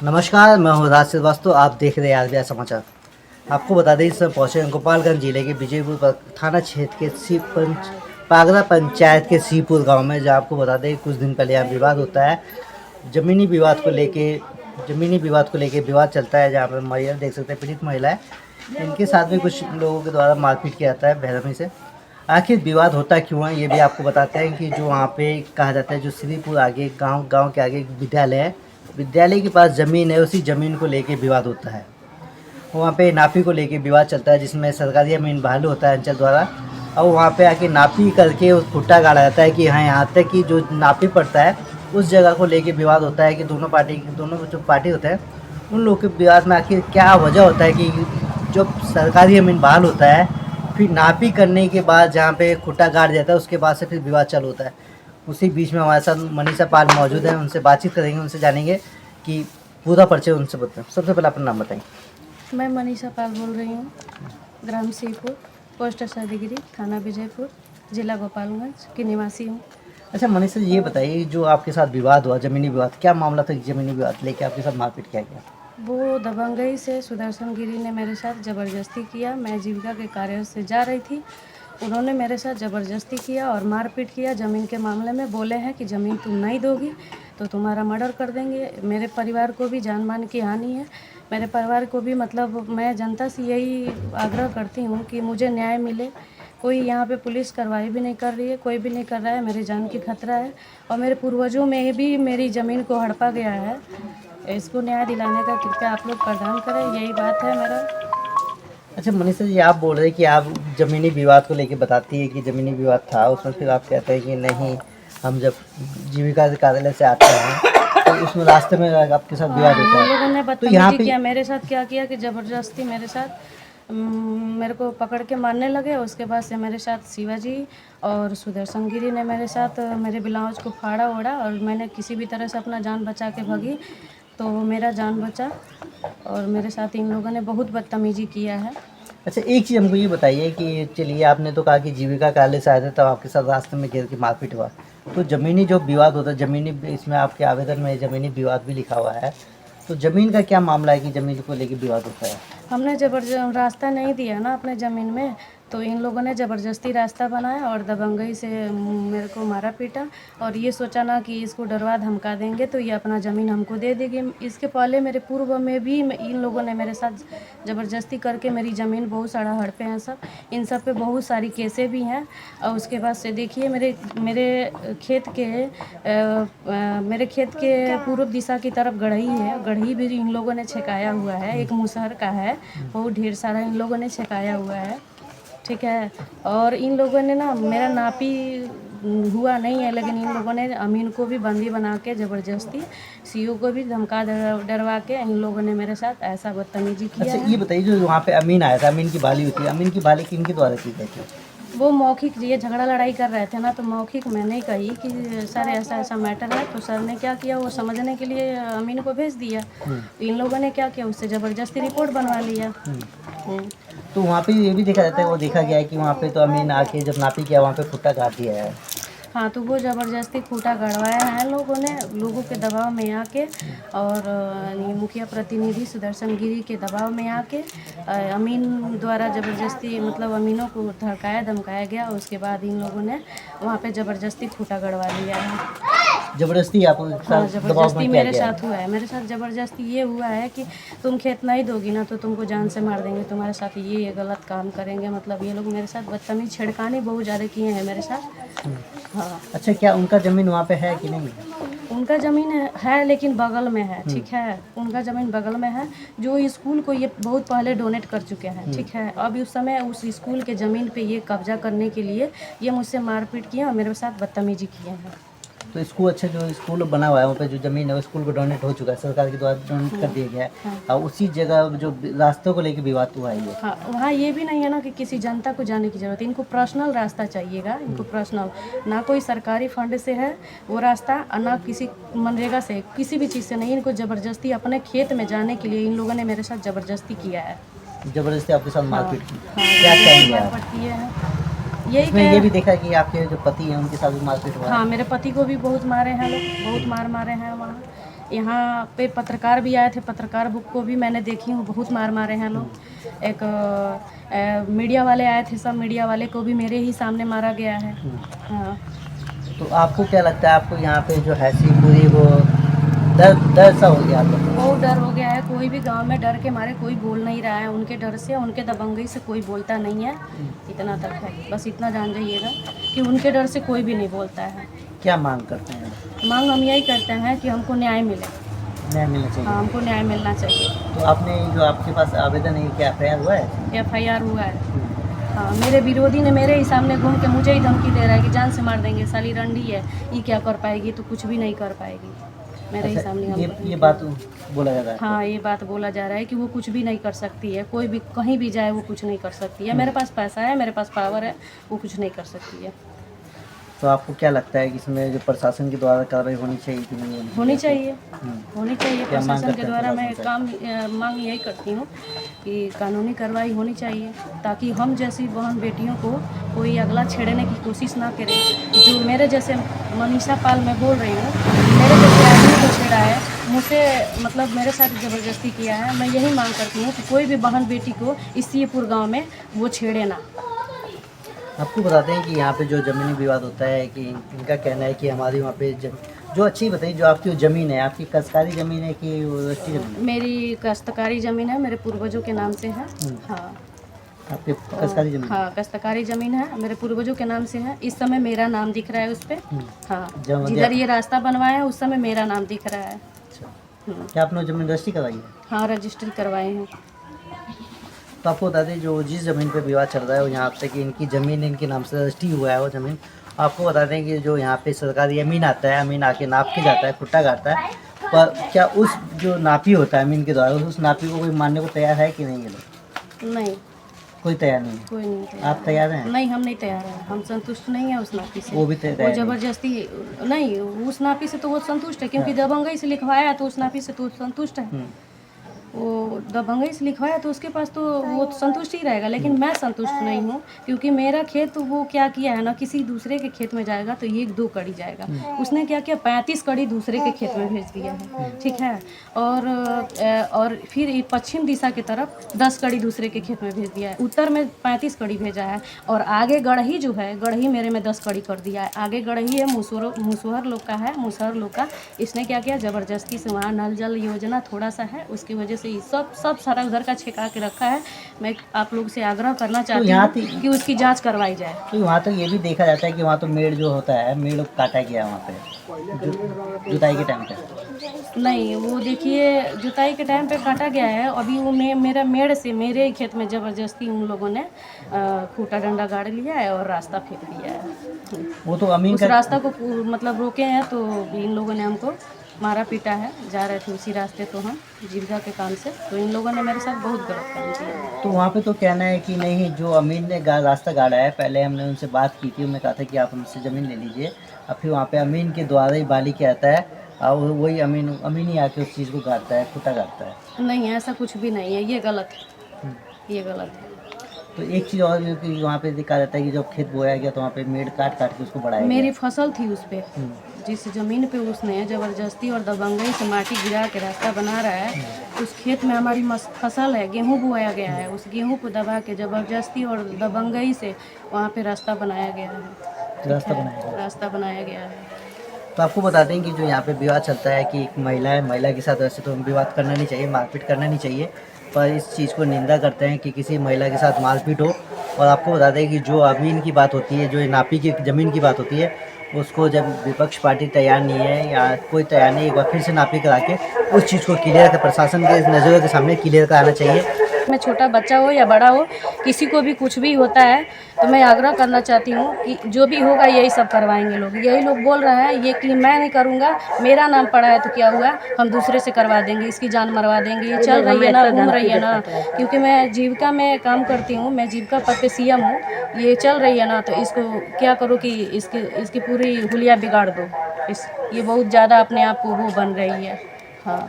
नमस्कार, मैं हूँ राज श्रीवास्तव। आप देख रहे हैं आरबीआई समाचार। आपको बता दें, इस समय पहुँचे हैं गोपालगंज जिले के विजयपुर थाना क्षेत्र के पागरा पंचायत के सीपुर गांव में, जहाँ आपको बता दें कुछ दिन पहले यहाँ विवाद होता है। ज़मीनी विवाद को लेके विवाद चलता है, जहाँ पर महिला देख सकते हैं, पीड़ित महिला है, इनके साथ में कुछ लोगों के द्वारा मारपीट किया जाता है बेरहमी से। आखिर विवाद होता क्यों है, ये भी आपको बताते हैं कि जो वहाँ पे कहा जाता है, जो श्रीपुर आगे गांव के आगे एक विद्यालय है, विद्यालय के पास ज़मीन है, उसी ज़मीन को लेके विवाद होता है। वहाँ पे नापी को लेके विवाद चलता है, जिसमें सरकारी ज़मीन बहाल होता है अंचल द्वारा, और वहाँ पे आके नापी करके उस खुट्टा गाड़ा जाता है कि हाँ, यहाँ तक कि जो नापी पड़ता है उस जगह को लेके विवाद होता है कि दोनों जो पार्टी होते हैं उन लोगों के विवाद में आखिर क्या वजह होता है कि जब सरकारी ज़मीन बहाल होता है, फिर नापी करने के बाद जहाँ पे खुट्टा गाड़ जाता है, उसके बाद से फिर विवाद चालू होता है। उसी बीच में हमारे साथ मनीषा पाल मौजूद है, उनसे बातचीत करेंगे, उनसे जानेंगे कि पूरा परिचय उनसे बताएं। सबसे पहले अपना नाम बताएं। मैं मनीषा पाल बोल रही हूँ, ग्राम सीपुर, पोस्ट सादगिरी, थाना विजयपुर, जिला गोपालगंज की निवासी हूँ। अच्छा मनीषा जी, ये बताइए, जो आपके साथ विवाद हुआ, ज़मीनी विवाद, क्या मामला था? ज़मीनी विवाद लेके आपके साथ मारपीट किया गया? वो दबंगई से सुदर्शन गिरी ने मेरे साथ ज़बरदस्ती किया। मैं जीविका के कार्य से जा रही थी, उन्होंने मेरे साथ ज़बरदस्ती किया और मारपीट किया। ज़मीन के मामले में बोले हैं कि ज़मीन तुम नहीं दोगी तो तुम्हारा मर्डर कर देंगे। मेरे परिवार को भी जान मान की हानि है। मेरे परिवार को भी, मतलब मैं जनता से यही आग्रह करती हूँ कि मुझे न्याय मिले। कोई यहाँ पे पुलिस कार्रवाई भी नहीं कर रही है, कोई भी नहीं कर रहा है। मेरी जान की खतरा है और मेरे पूर्वजों में भी मेरी ज़मीन को हड़पा गया है। इसको न्याय दिलाने का कृपया आप लोग प्रदान करें, यही बात है मेरा। अच्छा मनीषा जी, आप बोल रहे हैं कि आप ज़मीनी विवाद को लेके बताती है कि ज़मीनी विवाद था, उसमें फिर आप कहते हैं कि नहीं, हम जब जीविका कार्यालय से आते हैं तो उसमें रास्ते में आपके साथ विवाद होता है। लोगों ने तो यहाँ बदतमीजी पे किया मेरे साथ, क्या किया कि ज़बरदस्ती मेरे साथ मेरे को पकड़ के मारने लगे। उसके बाद से मेरे साथ शिवाजी और सुदर्शन गिरी ने मेरे साथ मेरे ब्लाउज को फाड़ा ओढ़ा और मैंने किसी भी तरह से अपना जान बचा के भागी, तो मेरा जान बचा। और मेरे साथ इन लोगों ने बहुत बदतमीजी किया है। अच्छा, एक चीज़ हमको ये बताइए कि चलिए, आपने तो कहा कि जीविका कार्यालय से आए थे, तब आपके साथ रास्ते में घेर के मारपीट हुआ, तो ज़मीनी जो विवाद होता है, ज़मीनी, इसमें आपके आवेदन में ज़मीनी विवाद भी लिखा हुआ है, तो ज़मीन का क्या मामला है कि ज़मीन को लेके विवाद होता है? हमने रास्ता नहीं दिया ना अपने ज़मीन में, तो इन लोगों ने ज़बरदस्ती रास्ता बनाया और दबंगई से मेरे को मारा पीटा और ये सोचा ना कि इसको डरवा धमका देंगे तो ये अपना ज़मीन हमको दे देगी। इसके पहले मेरे पूर्व में भी इन लोगों ने मेरे साथ ज़बरदस्ती करके मेरी ज़मीन बहुत सारा हड़पे हैं सब। इन सब पे बहुत सारी केसें भी हैं। और उसके बाद से देखिए, मेरे खेत के पूर्व दिशा की तरफ गढ़ही है, गढ़ही भी इन लोगों ने छेकाया हुआ है। एक मुसहर का है, बहुत ढेर सारा इन लोगों ने छेकाया हुआ है, ठीक है। और इन लोगों ने ना, मेरा नापी हुआ नहीं है, लेकिन इन लोगों ने अमीन को भी बंदी बना के ज़बरदस्ती, सीओ को भी धमका डरवा के इन लोगों ने मेरे साथ ऐसा बदतमीजी किया। अच्छा, ये बताइए, जो वहाँ पे अमीन आया था, अमीन की बाली होती है, अमीन की बाली किनके द्वारा की गई थी? वो मौखिक, ये झगड़ा लड़ाई कर रहे थे ना, तो मौखिक मैंने कही कि सर ऐसा ऐसा मैटर है, तो सर ने क्या किया, वो समझने के लिए अमीन को भेज दिया। इन लोगों ने क्या किया, उससे ज़बरदस्ती रिपोर्ट बनवा लिया। तो वहाँ पे ये भी देखा जाता है, वो देखा गया है कि वहाँ पे तो अमीन आके जब नापी किया, वहाँ पे खुट्टा काट दिया है। हाँ, तो वो ज़बरदस्ती खूंटा गड़वाया है लोगों ने, लोगों के दबाव में आके, और ये मुखिया प्रतिनिधि सुदर्शन गिरी के दबाव में आके अमीन द्वारा ज़बरदस्ती, मतलब अमीनों को धमकाया धमकाया गया। उसके बाद इन लोगों ने वहाँ पे ज़बरदस्ती खूंटा गड़वा लिया है। जबरदस्ती आपको हाँ, साथ दबाव ज़बरदस्ती में किया मेरे गया है? साथ हुआ है। मेरे साथ ज़बरदस्ती ये हुआ है कि तुम खेत नहीं दोगी ना तो तुमको जान से मार देंगे, तुम्हारे साथ ये गलत काम करेंगे। मतलब ये लोग मेरे साथ बदतमीज, छेड़खानी बहुत ज़्यादा किए हैं मेरे साथ। हाँ। अच्छा, क्या उनका ज़मीन वहाँ पे है कि नहीं? उनका ज़मीन है लेकिन बगल में है, ठीक है। उनका ज़मीन बगल में है, जो स्कूल को ये बहुत पहले डोनेट कर चुके हैं, ठीक है। अब उस समय उस स्कूल के ज़मीन पे ये कब्जा करने के लिए ये मुझसे मारपीट किए और मेरे साथ बदतमीजी किए हैं। तो स्कूल, अच्छा, जो स्कूल बना हुआ है वहाँ पे जो ज़मीन है वो स्कूल को डोनेट हो चुका है, सरकार के द्वारा डोनेट कर दिया गया है, और उसी जगह जो रास्तों को लेके विवाद हुआ है ये। हाँ, वहाँ ये भी नहीं है ना कि किसी जनता को जाने की ज़रूरत है। इनको पर्सनल रास्ता चाहिएगा, इनको पर्सनल, ना कोई सरकारी फंड से है वो रास्ता, और ना किसी मनरेगा से, किसी भी चीज़ से नहीं। इनको ज़बरदस्ती अपने खेत में जाने के लिए इन लोगों ने मेरे साथ ज़बरदस्ती किया है। जबरदस्ती आपके साथ मारपीट की? हाँ, क्या कहेंगे आप? मारपीट किए हैं, यही इसमें ये भी देखा कि आपके जो पति हैं उनके साथ भी मारपीट हुआ है? हाँ, मेरे पति को भी बहुत मारे हैं लोग, बहुत मारे हैं वहाँ। यहाँ पे पत्रकार भी आए थे, पत्रकार बुक को भी मैंने देखी हूँ, बहुत मार मारे हैं लोग। एक मीडिया वाले आए थे, सब मीडिया वाले को भी मेरे ही सामने मारा गया है। हाँ। तो आपको क्या लगता है, आपको यहाँ पे जो है सी पूरी वो डर सा हो गया आप लोग को? बहुत डर हो गया है, कोई भी गांव में डर के मारे कोई बोल नहीं रहा है। उनके डर से, उनके दबंगई से कोई बोलता नहीं है। इतना तक है, बस इतना जान जाइएगा कि उनके डर से कोई भी नहीं बोलता है। क्या मांग करते हैं? मांग हम यही करते हैं कि हमको न्याय मिले। न्याय मिलना चाहिए। हाँ, हमको न्याय मिलना चाहिए। तो आपने जो आपके पास आवेदन है क्या FIR हुआ है? FIR हुआ है। हाँ, मेरे विरोधी ने मेरे ही सामने घूम के मुझे ही धमकी दे रहा है कि जान से मार देंगे, साली रंडी है, ये क्या कर पाएगी, तो कुछ भी नहीं कर पाएगी। मेरे ही अच्छा, सामने ये बात बोला जा रहा है? हाँ, ये बात बोला जा रहा है कि वो कुछ भी नहीं कर सकती है, कोई भी कहीं भी जाए वो कुछ नहीं कर सकती है। मेरे पास पैसा है, मेरे पास पावर है, वो कुछ नहीं कर सकती है। तो आपको क्या लगता है कि इसमें जो प्रशासन के द्वारा कार्रवाई होनी चाहिए कि नहीं होनी चाहिए, हम्म। होनी चाहिए। क्या मांग प्रशासन के करते हैं द्वारा मैं प्रशासन मांग यही करती हूँ कि कानूनी कार्रवाई होनी चाहिए, ताकि हम जैसी बहन बेटियों को कोई अगला छेड़ने की कोशिश ना करे। जो मेरे जैसे मनीषा पाल मैं बोल रही हूँ, मेरे जैसे आदमी को छेड़ा है, मुझसे मतलब मेरे साथ ज़बरदस्ती किया है। मैं यही मांग करती हूँ कि कोई भी बहन बेटी को इस सीएपुर गाँव में वो छेड़े ना। आपको बताते हैं कि यहाँ पे जो ज़मीनी विवाद होता है कि इनका कहना है कि हमारी वहाँ पे जो अच्छी बताइए, जो आपकी ज़मीन है, आपकी काश्तकारी ज़मीन है कि रजिस्ट्री ज़मीन है? मेरी काश्तकारी ज़मीन है, मेरे पूर्वजों के नाम से है। हाँ, आपकी काश्तकारी ज़मीन? हाँ, काश्तकारी ज़मीन है, मेरे पूर्वजों के नाम से है। इस समय मेरा नाम दिख रहा है उस पर। हाँ, जिधर ये रास्ता बनवाया है उस समय मेरा नाम दिख रहा है। अच्छा, क्या आपने ज़मीन रजिस्ट्री करवाई है? हाँ, रजिस्ट्री करवाए हैं। तो आपको बता दें, जो जिस ज़मीन पे विवाद चल रहा है वो यहाँ पे कि इनकी ज़मीन इनके नाम से रजिस्ट्री हुआ है वो ज़मीन। आपको बता दें कि जो यहाँ पे सरकारी अमीन आता है, अमीन आके नाप के जाता है, खुट्टा गाड़ता है, पर क्या उस जो नापी होता है अमीन के द्वारा, उस नापी को कोई मानने को तैयार है कि नहीं? ये लोग नहीं, कोई तैयार नहीं है। कोई नहीं तैयार। आप तैयार हैं? नहीं, हम नहीं तैयार हैं, हम संतुष्ट नहीं है उस नापी से। वो भी वो तैयार है? ज़बरदस्ती नहीं, उस नापी से तो वो संतुष्ट है, क्योंकि दबंगई से लिखवाया तो उस नापी से तो संतुष्ट है। वो दबंगई से लिखवाया तो उसके पास तो वो संतुष्ट ही रहेगा, लेकिन मैं संतुष्ट नहीं हूँ, क्योंकि मेरा खेत वो क्या किया है ना, किसी दूसरे के खेत में जाएगा तो 1-2 कड़ी जाएगा। उसने क्या किया, 35 कड़ी दूसरे के खेत में भेज दिया है, ठीक है। और फिर ये पश्चिम दिशा की तरफ 10 कड़ी दूसरे के खेत में भेज दिया है। उत्तर में 35 कड़ी भेजा है, और आगे गढ़ही जो है, गढ़ही मेरे में 10 कड़ी कर दिया है। आगे गढ़ही है, मुसहर लोग का है, मुसहर लोग का। इसने क्या किया, ज़बरदस्ती से वहाँ नल जल योजना थोड़ा सा है, उसकी वजह से ये सब सारा उधर का छेका के रखा है। मैं आप लोग से आग्रह करना चाहती हूँ कि उसकी जांच करवाई जाए। तो वहाँ तो ये भी देखा जाता है कि वहाँ तो मेड़ जो होता है, मेड़ काटा गया वहाँ पे जुताई के टाइम पे। नहीं, वो देखिए जुताई के टाइम पे काटा गया है। अभी वो मेरा मेड़ से मेरे खेत में ज़बरदस्ती उन लोगों ने खूटा डंडा गाड़ लिया है और रास्ता फेंक दिया है। वो तो अमीन उस का रास्ता को मतलब रोके हैं, तो इन लोगों ने हमको मारा पीटा है। जा रहे थे उसी रास्ते तो हम जीविका के काम से, तो इन लोगों ने मेरे साथ बहुत गलत काम किया। तो वहाँ पे तो कहना है कि नहीं, जो अमीन ने रास्ता गाड़ा है, पहले हमने उनसे बात की थी, उन्होंने कहा था कि आप हमसे ज़मीन ले लीजिए। अब फिर वहाँ पे अमीन के द्वारा ही बाली के आता है और वही अमीन ही आके उस चीज़ को गाड़ता है, खुटा गाड़ता है। नहीं, ऐसा कुछ भी नहीं है, ये गलत है, ये गलत है। तो एक चीज़ और भी कि वहाँ पे देखा जाता है कि जब खेत बोया गया तो वहाँ पे मेड़ काट के उसको बढ़ाया गया। मेरी फसल थी उस पर, जिस ज़मीन पे उसने ज़बरदस्ती और दबंगई से माटी गिरा के रास्ता बना रहा है, उस खेत में हमारी फसल है, गेहूं बोया गया है। उस गेहूं को दबा के ज़बरदस्ती और दबंगई से वहाँ पे रास्ता बनाया गया है। रास्ता बनाया गया है। तो आपको बता दें कि जो यहाँ पे विवाद चलता है कि एक महिला है, महिला के साथ वैसे तो विवाद करना नहीं चाहिए, मारपीट करना नहीं चाहिए, पर इस चीज़ को निंदा करते हैं कि किसी महिला के साथ मारपीट हो। और आपको बता दें कि जो अमीन की बात होती है, जो नापी की ज़मीन की बात होती है, उसको जब विपक्ष पार्टी तैयार नहीं है या कोई तैयार नहीं, एक बार फिर से नापी करा के उस चीज़ को क्लियर कर, प्रशासन के नज़रों के सामने क्लियर कराना चाहिए। में छोटा बच्चा हो या बड़ा हो, किसी को भी कुछ भी होता है तो मैं आग्रह करना चाहती हूँ कि जो भी होगा यही सब करवाएंगे लोग। यही लोग बोल रहे हैं ये कि मैं नहीं करूँगा, मेरा नाम पड़ा है तो क्या हुआ, हम दूसरे से करवा देंगे, इसकी जान मरवा देंगे। ये चल रही है ना, घूम रही है ना, क्योंकि मैं जीविका में काम करती हूँ, मैं जीविका पद पे CM हूँ। ये चल रही है ना, तो इसको क्या करो कि इसकी पूरी हुलिया बिगाड़ दो। ये बहुत ज़्यादा अपने आप को वो बन रही है। हाँ।